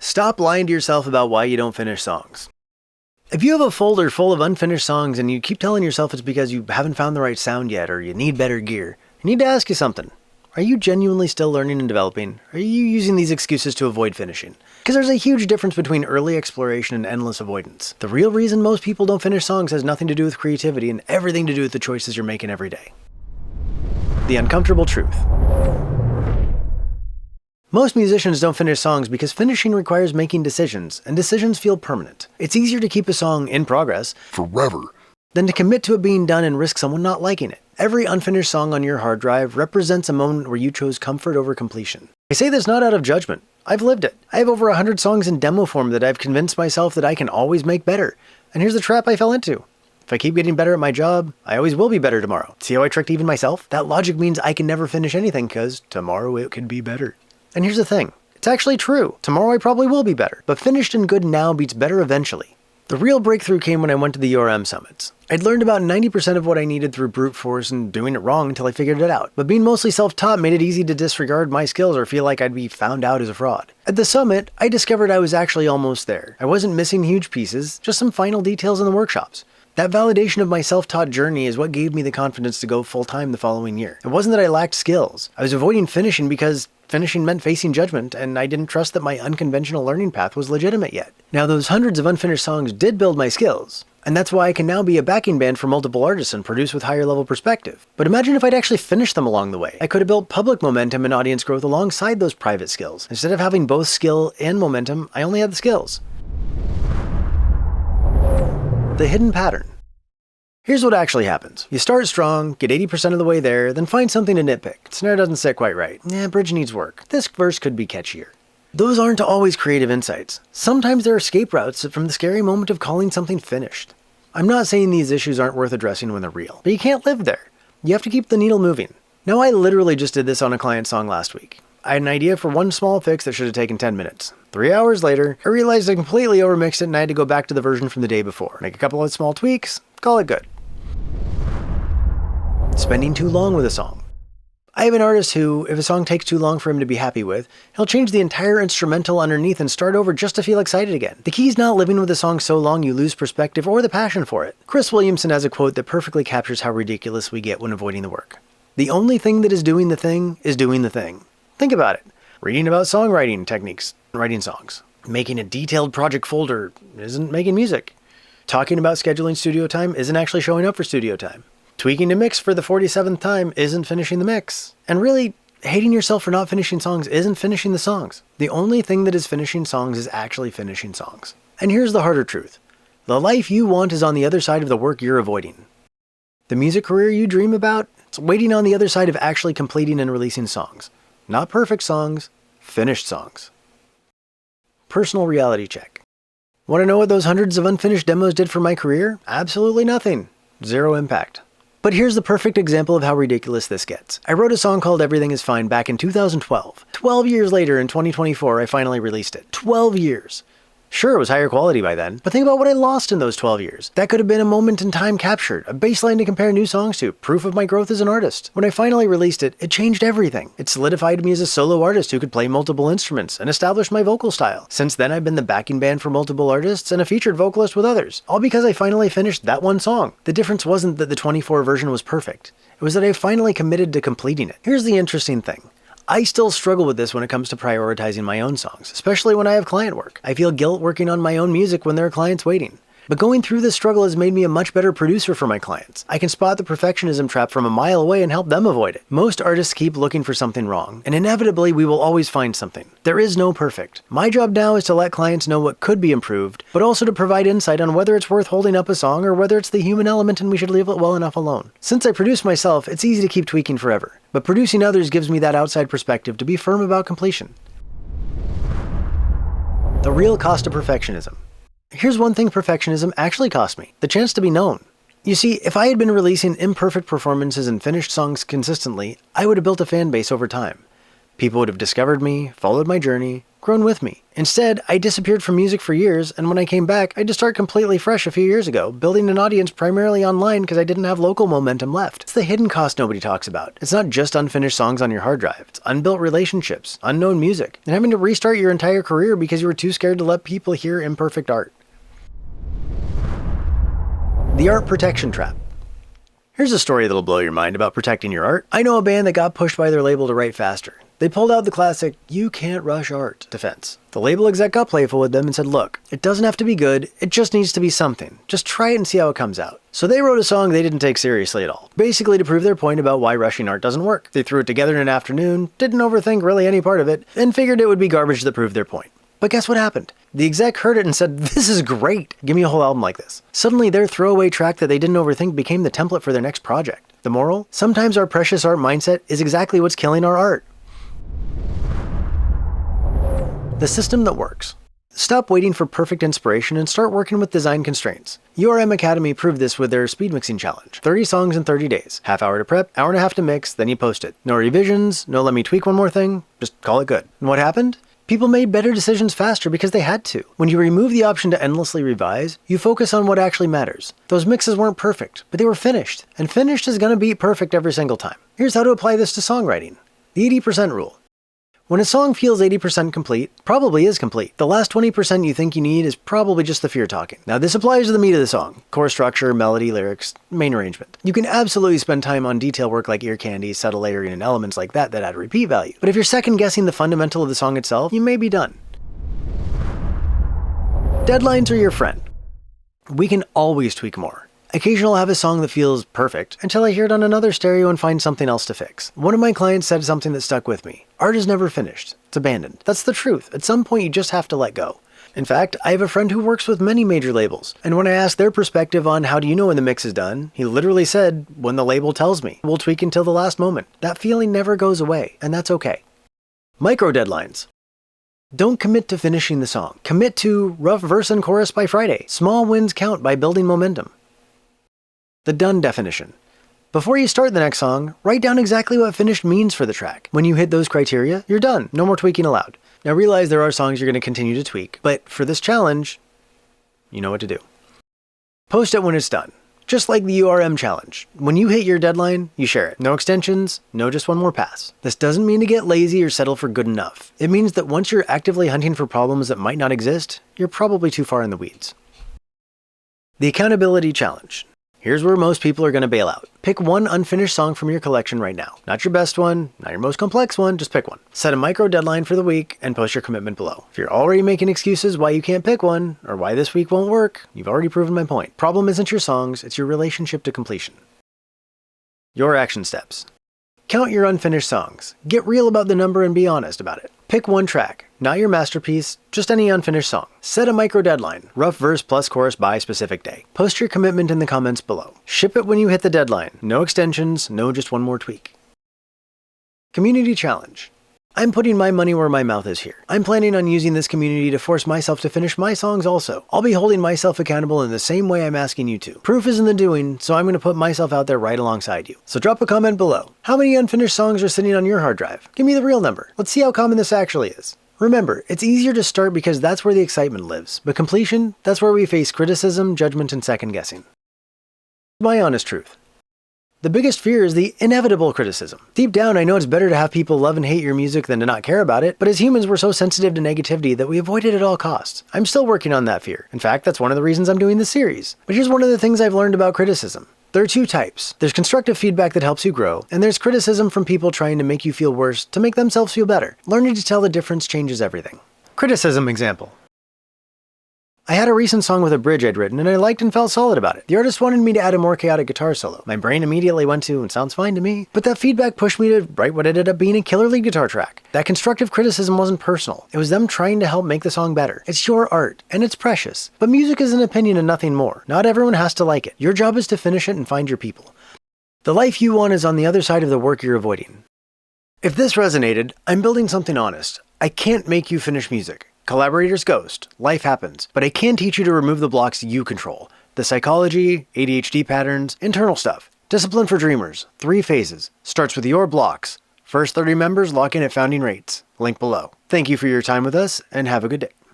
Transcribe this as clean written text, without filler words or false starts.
Stop lying to yourself about why you don't finish songs. If you have a folder full of unfinished songs and you keep telling yourself it's because you haven't found the right sound yet or you need better gear, I need to ask you something. Are you genuinely still learning and developing? Or are you using these excuses to avoid finishing? Because there's a huge difference between early exploration and endless avoidance. The real reason most people don't finish songs has nothing to do with creativity and everything to do with the choices you're making every day. The uncomfortable truth. Most musicians don't finish songs because finishing requires making decisions, and decisions feel permanent. It's easier to keep a song in progress forever than to commit to it being done and risk someone not liking it. Every unfinished song on your hard drive represents a moment where you chose comfort over completion. I say this not out of judgment. I've lived it. I have over 100 songs in demo form that I've convinced myself that I can always make better. And here's the trap I fell into. If I keep getting better at my job, I always will be better tomorrow. See how I tricked even myself? That logic means I can never finish anything because tomorrow it could be better. And here's the thing. It's actually true. Tomorrow I probably will be better. But finished and good now beats better eventually. The real breakthrough came when I went to the URM summits. I'd learned about 90% of what I needed through brute force and doing it wrong until I figured it out. But being mostly self-taught made it easy to disregard my skills or feel like I'd be found out as a fraud. At the summit, I discovered I was actually almost there. I wasn't missing huge pieces, just some final details in the workshops. That validation of my self-taught journey is what gave me the confidence to go full-time the following year. It wasn't that I lacked skills. I was avoiding finishing because finishing meant facing judgment, and I didn't trust that my unconventional learning path was legitimate yet. Now, those hundreds of unfinished songs did build my skills, and that's why I can now be a backing band for multiple artists and produce with higher level perspective. But imagine if I'd actually finished them along the way. I could have built public momentum and audience growth alongside those private skills. Instead of having both skill and momentum, I only had the skills. The hidden pattern. Here's what actually happens. You start strong, get 80% of the way there, then find something to nitpick. Snare doesn't sit quite right. Bridge needs work. This verse could be catchier. Those aren't always creative insights. Sometimes there are escape routes from the scary moment of calling something finished. I'm not saying these issues aren't worth addressing when they're real, but you can't live there. You have to keep the needle moving. Now, I literally just did this on a client song last week. I had an idea for one small fix that should have taken 10 minutes. 3 hours later, I realized I completely overmixed it and I had to go back to the version from the day before. Make a couple of small tweaks, call it good. Spending too long with a song. I have an artist who, if a song takes too long for him to be happy with, he'll change the entire instrumental underneath and start over just to feel excited again. The key is not living with a song so long you lose perspective or the passion for it. Chris Williamson has a quote that perfectly captures how ridiculous we get when avoiding the work. The only thing that is doing the thing is doing the thing. Think about it. Reading about songwriting techniques, writing songs. Making a detailed project folder isn't making music. Talking about scheduling studio time isn't actually showing up for studio time. Tweaking a mix for the 47th time isn't finishing the mix. And really, hating yourself for not finishing songs isn't finishing the songs. The only thing that is finishing songs is actually finishing songs. And here's the harder truth. The life you want is on the other side of the work you're avoiding. The music career you dream about, it's waiting on the other side of actually completing and releasing songs. Not perfect songs, finished songs. Personal reality check. Want to know what those hundreds of unfinished demos did for my career? Absolutely nothing. Zero impact. But here's the perfect example of how ridiculous this gets. I wrote a song called Everything Is Fine back in 2012. 12 years later, in 2024, I finally released it. 12 years. Sure, it was higher quality by then, but think about what I lost in those 12 years. That could have been a moment in time captured, a baseline to compare new songs to, proof of my growth as an artist. When I finally released it, it changed everything. It solidified me as a solo artist who could play multiple instruments and established my vocal style. Since then, I've been the backing band for multiple artists and a featured vocalist with others, all because I finally finished that one song. The difference wasn't that the 24 version was perfect. It was that I finally committed to completing it. Here's the interesting thing. I still struggle with this when it comes to prioritizing my own songs, especially when I have client work. I feel guilt working on my own music when there are clients waiting. But going through this struggle has made me a much better producer for my clients. I can spot the perfectionism trap from a mile away and help them avoid it. Most artists keep looking for something wrong, and inevitably we will always find something. There is no perfect. My job now is to let clients know what could be improved, but also to provide insight on whether it's worth holding up a song or whether it's the human element and we should leave it well enough alone. Since I produce myself, it's easy to keep tweaking forever, but producing others gives me that outside perspective to be firm about completion. The real cost of perfectionism. Here's one thing perfectionism actually cost me: the chance to be known. You see, if I had been releasing imperfect performances and finished songs consistently, I would have built a fan base over time. People would have discovered me, followed my journey, grown with me. Instead, I disappeared from music for years, and when I came back, I had to start completely fresh a few years ago, building an audience primarily online because I didn't have local momentum left. It's the hidden cost nobody talks about. It's not just unfinished songs on your hard drive. It's unbuilt relationships, unknown music, and having to restart your entire career because you were too scared to let people hear imperfect art. The art protection trap. Here's a story that'll blow your mind about protecting your art. I know a band that got pushed by their label to write faster. They pulled out the classic, "you can't rush art" defense. The label exec got playful with them and said, look, it doesn't have to be good, it just needs to be something. Just try it and see how it comes out. So they wrote a song they didn't take seriously at all, basically to prove their point about why rushing art doesn't work. They threw it together in an afternoon, didn't overthink really any part of it, and figured it would be garbage that proved their point. But guess what happened? The exec heard it and said, this is great, give me a whole album like this. Suddenly their throwaway track that they didn't overthink became the template for their next project. The moral? Sometimes our precious art mindset is exactly what's killing our art. The system that works. Stop waiting for perfect inspiration and start working with design constraints. URM Academy proved this with their speed mixing challenge. 30 songs in 30 days. Half hour to prep, hour and a half to mix, then you post it. No revisions, no let me tweak one more thing, just call it good. And what happened? People made better decisions faster because they had to. When you remove the option to endlessly revise, you focus on what actually matters. Those mixes weren't perfect, but they were finished. And finished is gonna beat perfect every single time. Here's how to apply this to songwriting. The 80% rule. When a song feels 80% complete, probably is complete. The last 20% you think you need is probably just the fear talking. Now this applies to the meat of the song. Core structure, melody, lyrics, main arrangement. You can absolutely spend time on detail work like ear candy, subtle layering, and elements like that add repeat value. But if you're second guessing the fundamental of the song itself, you may be done. Deadlines are your friend. We can always tweak more. Occasionally I'll have a song that feels perfect until I hear it on another stereo and find something else to fix. One of my clients said something that stuck with me. Art is never finished. It's abandoned. That's the truth. At some point you just have to let go. In fact, I have a friend who works with many major labels, and when I asked their perspective on how do you know when the mix is done, he literally said, when the label tells me. We'll tweak until the last moment. That feeling never goes away, and that's okay. Micro deadlines. Don't commit to finishing the song. Commit to rough verse and chorus by Friday. Small wins count by building momentum. The done definition. Before you start the next song, write down exactly what finished means for the track. When you hit those criteria, you're done. No more tweaking allowed. Now realize there are songs you're going to continue to tweak, but for this challenge, you know what to do. Post it when it's done. Just like the URM challenge. When you hit your deadline, you share it. No extensions, no just one more pass. This doesn't mean to get lazy or settle for good enough. It means that once you're actively hunting for problems that might not exist, you're probably too far in the weeds. The accountability challenge. Here's where most people are going to bail out. Pick one unfinished song from your collection right now. Not your best one, not your most complex one, just pick one. Set a micro deadline for the week and post your commitment below. If you're already making excuses why you can't pick one, or why this week won't work, you've already proven my point. Problem isn't your songs, it's your relationship to completion. Your action steps. Count your unfinished songs. Get real about the number and be honest about it. Pick one track, not your masterpiece, just any unfinished song. Set a micro deadline, rough verse plus chorus by specific day. Post your commitment in the comments below. Ship it when you hit the deadline. No extensions, no just one more tweak. Community challenge. I'm putting my money where my mouth is here. I'm planning on using this community to force myself to finish my songs also. I'll be holding myself accountable in the same way I'm asking you to. Proof is in the doing, so I'm going to put myself out there right alongside you. So drop a comment below. How many unfinished songs are sitting on your hard drive? Give me the real number. Let's see how common this actually is. Remember, it's easier to start because that's where the excitement lives, but completion, that's where we face criticism, judgment, and second guessing. My honest truth. The biggest fear is the inevitable criticism. Deep down, I know it's better to have people love and hate your music than to not care about it, but as humans, we're so sensitive to negativity that we avoid it at all costs. I'm still working on that fear. In fact, that's one of the reasons I'm doing this series. But here's one of the things I've learned about criticism. There are two types. There's constructive feedback that helps you grow, and there's criticism from people trying to make you feel worse to make themselves feel better. Learning to tell the difference changes everything. Criticism example. I had a recent song with a bridge I'd written and I liked and felt solid about it. The artist wanted me to add a more chaotic guitar solo. My brain immediately went to, "It sounds fine to me," but that feedback pushed me to write what ended up being a killer lead guitar track. That constructive criticism wasn't personal. It was them trying to help make the song better. It's your art, and it's precious. But music is an opinion and nothing more. Not everyone has to like it. Your job is to finish it and find your people. The life you want is on the other side of the work you're avoiding. If this resonated, I'm building something honest. I can't make you finish music. Collaborators ghost, life happens, but I can teach you to remove the blocks you control. The psychology, ADHD patterns, internal stuff. Discipline for Dreamers, 3 phases. Starts with your blocks. First 30 members lock in at founding rates. Link below. Thank you for your time with us, and have a good day.